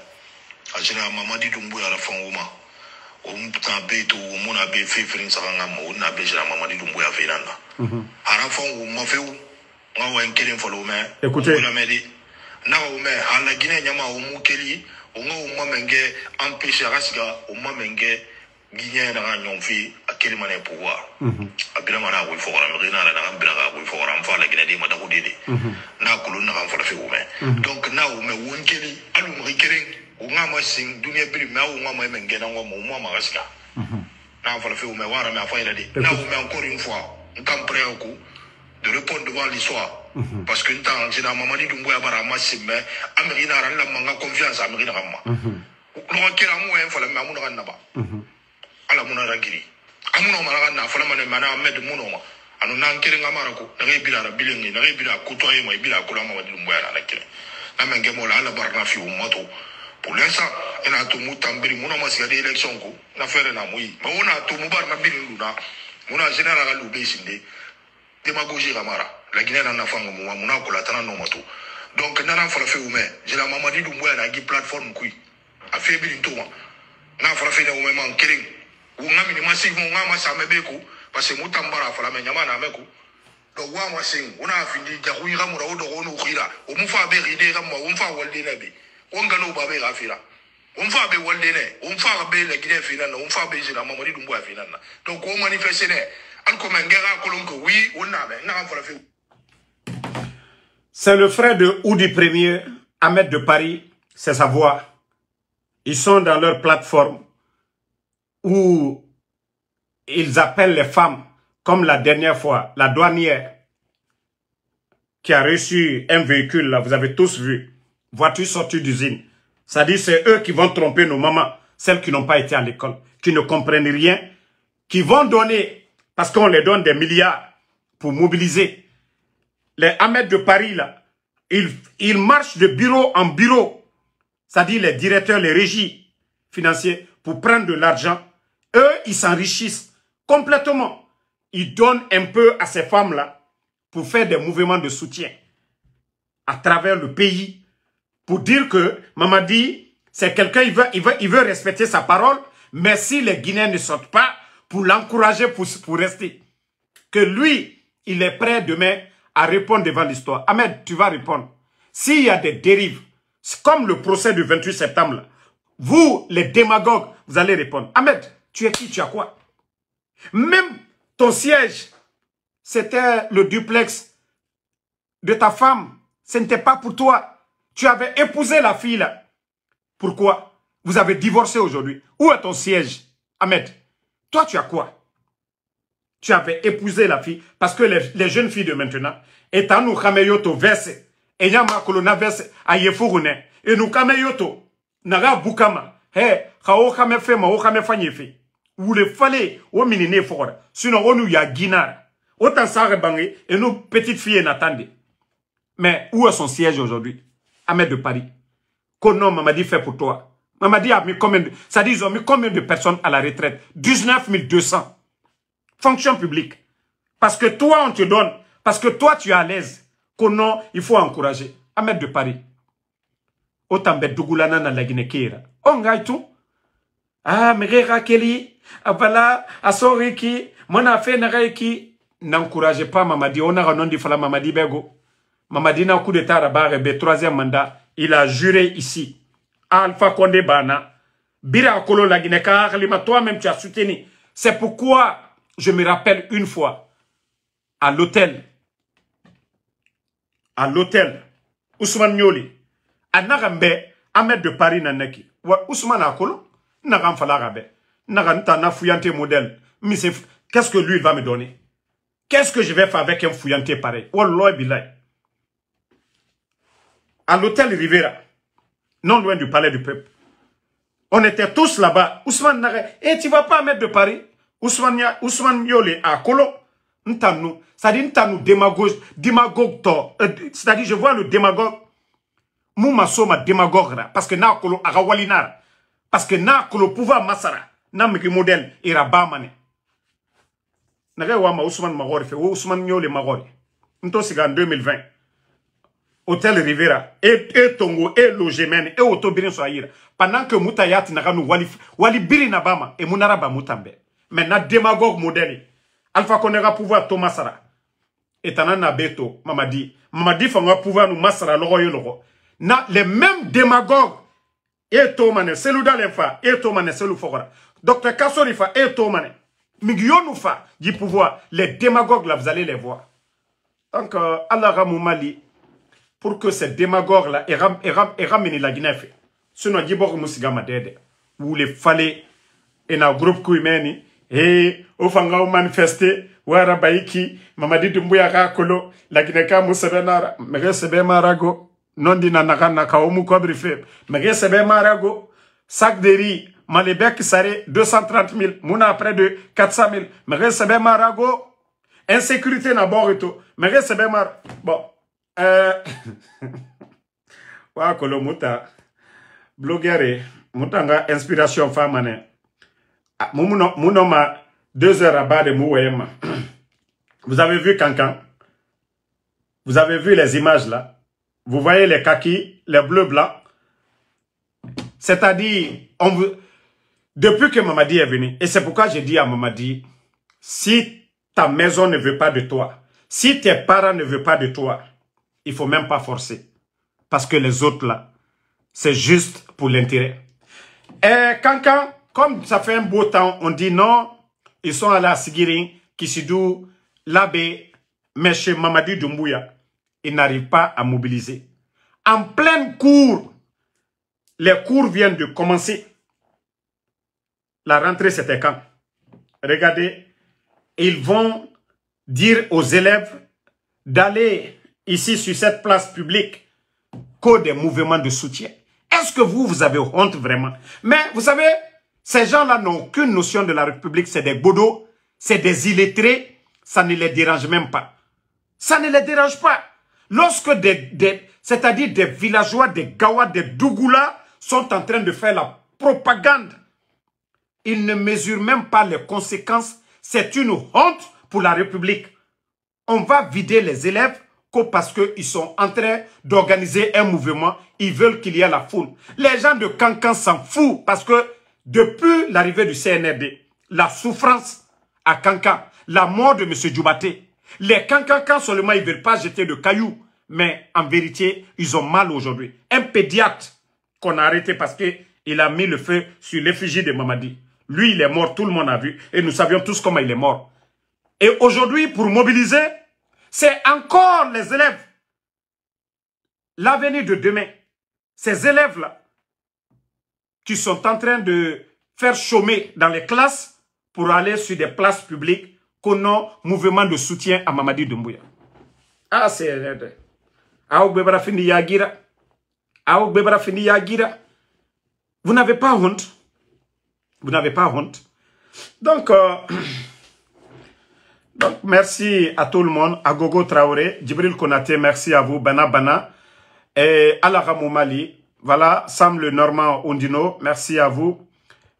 Speaker 2: Ajina Mamadi Doumbouya la fanguma. Putain beto mona be fe frin sanga mo na be jira Mamadi Doumbouya fe nanga. Ara fangu ma feu. Nga wa nkelen folo me.
Speaker 1: Écoutez.
Speaker 2: Na o me hala Guinée nyama o mu keli o nga o mamenge empêcher rasga o mamenge Guinée na nyonfi akeli mané pouvoir. Abira mana wo fora me rina na ngambira ga wo fora mfa la Guinée de mata ko dede. Na kulu na kan fora fe o me. Donc na o me wonkeli alu mo keren o nga ma sing dunia biri ma o nga ma menge na mo mo ma rasga. n'a pas fait au mais voilà mais enfin il a dit là où mais encore une fois on t'en prêt au coup de répondre devant l'histoire parce que tant j'ai la maman dit Doumbouya barama mais Amérina la manga confiance à Amérina ramma le kera mo en fala ma munga naba ala munara giri amuno mara na fala mane mana med muno ma anu nan kere ngamara ko da ngay bila bilengi da ngay bila ko toye mo bila ko la ma wadi Doumbouya la kere na menge mo la ala barna fi ummato pour l'instant ina to mutambiri muno ma sigade election ko na fere na moyi ma wona to mubar na bilindu na muna général lu besinde démagogie ramara la Guinée n'a pas de mona ko la tana no mato donc nana fala fe ume je la Mamadi Doumbouya na gi plateforme kui a fait bilinto na fala fe na ume man kering u ngami ni masi mo ngama sa mebeko parce que mutambara fala me nyama na meko do wa masing una findi jahu ira mura o do no khira o mu fa be ride ga mo o fa walde na be o ngano ba be gafira o fa be walde ne o fa be la Guinée fina na o fa be je la Mamadi Doumbouya fina na donc o manifester ne.
Speaker 1: C'est le frère de Oudi Premier, Ahmed de Paris, c'est sa voix. Ils sont dans leur plateforme où ils appellent les femmes, comme la dernière fois, la douanière qui a reçu un véhicule, là, vous avez tous vu, voiture sortie d'usine. Ça dit c'est eux qui vont tromper nos mamans, celles qui n'ont pas été à l'école, qui ne comprennent rien, qui vont donner... Parce qu'on les donne des milliards pour mobiliser. Les Ahmed de Paris, là, ils marchent de bureau en bureau. C'est-à-dire les directeurs, les régies financiers, pour prendre de l'argent. Eux, ils s'enrichissent complètement. Ils donnent un peu à ces femmes-là pour faire des mouvements de soutien à travers le pays. Pour dire que Mamadi, c'est quelqu'un, il veut respecter sa parole. Mais si les Guinéens ne sortent pas, pour l'encourager pour rester. Que lui, il est prêt demain à répondre devant l'histoire. Ahmed, tu vas répondre. S'il y a des dérives, comme le procès du 28 septembre, là, vous, les démagogues, vous allez répondre. Ahmed, tu es qui, tu as quoi? Même ton siège, c'était le duplex de ta femme. Ce n'était pas pour toi. Tu avais épousé la fille là. Pourquoi? Vous avez divorcé aujourd'hui. Où est ton siège, Ahmed? Toi, tu as quoi? Tu avais épousé la fille parce que les jeunes filles de maintenant, étant nous kameyoto verse, et yama kolona verse a yefurune, et nous kameyoto, naga bukama, he, kao kame fe ma o kame fanyefe. Vous le fallait au minine fort, sinon on nous y a guinard. Autant ça rebangé, et nous petites filles n'attendent. Mais où est son siège aujourd'hui? Ahmed de Paris. Kono Mamadi fait pour toi. Mamadi a mis combien de... Ça dit, ils ont mis combien de personnes à la retraite? 19 200. Fonction publique. Parce que toi, on te donne. Parce que toi, tu es à l'aise. Kono, il faut encourager. Ahmed de Paris. Autant bet Dougoulana na la Guinée-Kéra. On gagne tout. Ah, Merera Kelly. Voilà. Asoriki. Mona fait Naraiki. N'encouragez pas Mamadi. On a un dit fala Mamadi Bego. Mamadi n'a coup d'état à Barbe, troisième mandat. Il a juré ici. Alpha Condé Bana, Bira Kolo la Guinée, toi-même tu as soutenu. C'est pourquoi je me rappelle une fois, à l'hôtel, Ousmane Nyoli, à Narambe, Ahmed de Paris Nanaki, Ousmane Akolo, Naram Falarabe, Naranta fouillanté modèle. Mais qu'est-ce que lui il va me donner? Qu'est-ce que je vais faire avec un fouillanté pareil? Wallah bilay. À l'hôtel Rivera, non loin du palais du peuple. On était tous là-bas. Ousmane Nare, et tu vas pas mettre de Paris. Ousmane Yole à Kolo. Ntanu. C'est-à-dire, Ntanu démagogue. C'est-à-dire, je vois le démagogue. Mouma soma démagogue là. Parce que na Kolo agawalinar. Parce que na Kolo pouvoir masara. Na meki modèle. Ira bamane. Nare wama Ousmane Magori fait. Ousmane Yole Magori. Nto siga en 2020. Hôtel Rivera, et Tongo, et Logemen, et Otobirin Soaïra. Pendant que Moutayat n'a pas wali biri nabama, et Mounaraba Moutambe. Maintenant, démagogue modèle. Alpha Konera pouvoir Thomas Sara. Et Tanana Beto, Mamadi. Mamadi fanga pouvoir nous masara l'oro. Na, les mêmes démagogues, et Tomane, Selouda Lenfa, et Tomane, Seloufora. Docteur Kassorifa, et Tomane. Migionoufa, du pouvoir. Les démagogues là, vous allez les voir. Donc, Allah Ramou Mali. Pour que ces démagogues-là aient ramené la Guinée. Sinon, Djibor Moussiga Madede, où les fallait, et dans le groupe Kouimeni, Et au fanga au manifester, wara baiki, Mamadi Doumbouya Rakolo, la Guinée-Ka Moussebenara, Meresebe Marago, non di nanaka naka omu kodrife, Meresebe Marago, sac de riz, Malébek Saré, 230 000, Mouna près de 400 000, Meresebe Marago, insécurité n'a bon retour, Meresebe Mar, bon, wa kolo muta, blogueur, mutanga inspiration femme, Mounoma, 2 heures à bas de Mouéma. Vous avez vu Cancan? Vous avez vu les images là? Vous voyez les kakis, les bleus blancs? C'est-à-dire, depuis que Mamadi est venu, et c'est pourquoi j'ai dit à Mamadi, si ta maison ne veut pas de toi, si tes parents ne veulent pas de toi, il ne faut même pas forcer. Parce que les autres là, c'est juste pour l'intérêt. Et Cancan, comme ça fait un beau temps, on dit non, ils sont allés à Sigiring, Kisidou, Labé, mais chez Mamadi Doumbouya, ils n'arrivent pas à mobiliser. En pleine cour, les cours viennent de commencer. La rentrée, c'était quand? Regardez, ils vont dire aux élèves d'aller ici sur cette place publique qu'au des mouvements de soutien. Est-ce que vous avez honte vraiment? Mais vous savez, ces gens-là n'ont aucune notion de la République, c'est des bodos, c'est des illettrés, ça ne les dérange même pas. Ça ne les dérange pas. Lorsque c'est-à-dire des villageois, des Gawa, des Dougoula sont en train de faire la propagande, ils ne mesurent même pas les conséquences. C'est une honte pour la République. On va vider les élèves parce qu'ils sont en train d'organiser un mouvement. Ils veulent qu'il y ait la foule. Les gens de Cancan s'en foutent parce que depuis l'arrivée du CNRD, la souffrance à Cancan, la mort de M. Djoubaté, les Cancancans seulement ils ne veulent pas jeter de cailloux. Mais en vérité, ils ont mal aujourd'hui. Un pédiatre qu'on a arrêté parce qu'il a mis le feu sur l'effigie de Mamadi. Lui, il est mort, tout le monde a vu. Et nous savions tous comment il est mort. Et aujourd'hui, pour mobiliser, c'est encore les élèves. L'avenir de demain. Ces élèves-là, qui sont en train de faire chômer dans les classes pour aller sur des places publiques qu'on a mouvement de soutien à Mamadi Doumbouya. Ah, c'est... Vous n'avez pas honte. Vous n'avez pas honte. Donc, merci à tout le monde. À Gogo Traoré, Djibril Konaté, merci à vous. Bana Bana. Et Alaramou Mali. Voilà, Sam le Normand Ondino, merci à vous.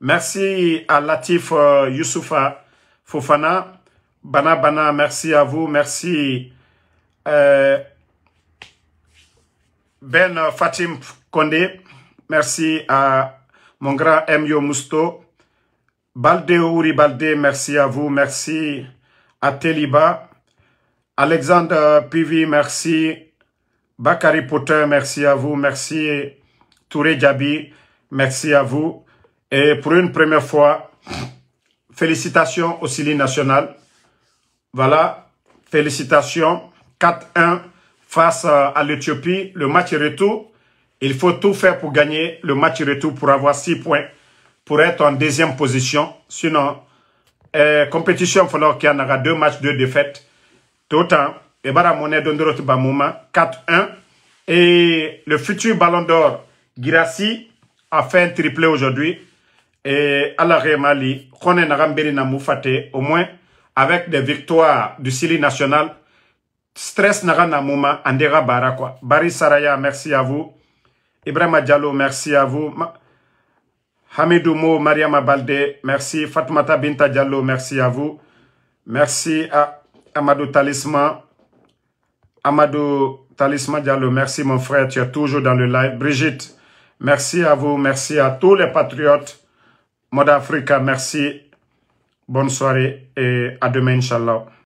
Speaker 1: Merci à Latif Youssoufa Fofana. Bana Bana, merci à vous. Merci Ben Fatim Kondé. Merci à mon grand Myo Mousto. Balde Ouri Balde, merci à vous. Merci à Teliba. Alexandre Pivi, merci. Bakary Potter, merci à vous. Merci Touré Djabi, merci à vous. Et pour une première fois, félicitations au Sili national. Voilà, félicitations. 4-1 face à l'Éthiopie. Le match retour, il faut tout faire pour gagner le match retour pour avoir 6 points, pour être en deuxième position. Sinon, compétition, il faudra qu'il y en aura 2 matchs, 2 défaites. Tout autant, et Baramone Dondorot Bamouma, 4-1. Et le futur ballon d'or, Girassi, a fait un triplé aujourd'hui. Et Alaré Mali, Kone Naramberi Namoufate, au moins, avec des victoires du Sili national, stress Narana Mouma, Andera Barakwa. Bari Saraya, merci à vous. Ibrahima Diallo, merci à vous. Hamidou Mo, Mariama Balde, merci. Fatmata Binta Diallo, merci à vous. Merci à Amadou Talisman. Amadou Talisman Diallo, merci mon frère, tu es toujours dans le live. Brigitte, merci à vous, merci à tous les patriotes. Mode Africa, merci. Bonne soirée et à demain, Inch'Allah.